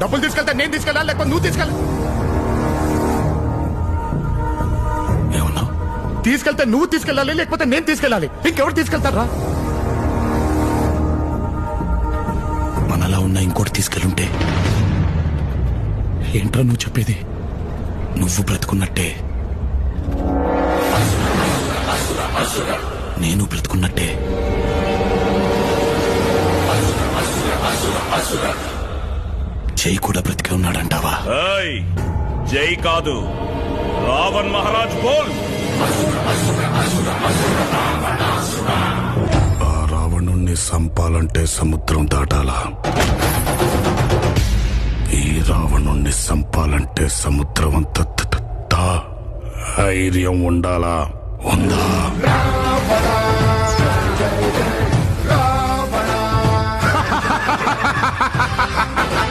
డబ్బులు తీసుకెళ్తే నేను తీసుకెళ్ళాలి, లేకపోతే నువ్వు తీసుకెళ్ళాలి. ఏమన్నావు? తీసుకెళ్తే నువ్వు తీసుకెళ్ళాలి, లేకపోతే నేను తీసుకెళ్ళాలి. ఇంకెవరు తీసుకెళ్తారా? మనలా ఉన్న ఇంకోటి తీసుకెళ్ళుంటే. ఏంట్రా నువ్వు చెప్పేది? నువ్వు బ్రతుకున్నట్టే నేను బ్రతుకున్నట్టే. జై కూడా బ్రతికే ఉన్నాడంటావా? జై కాదు, రావణ్ మహారాజ్ బోల్. ఆ రావణుణ్ణి సంపాలంటే సముద్రం దాటాలా? ఈ రావణుణ్ణి సంపాలంటే సముద్రం అంత ధైర్యం ఉండాలా? ఉందా?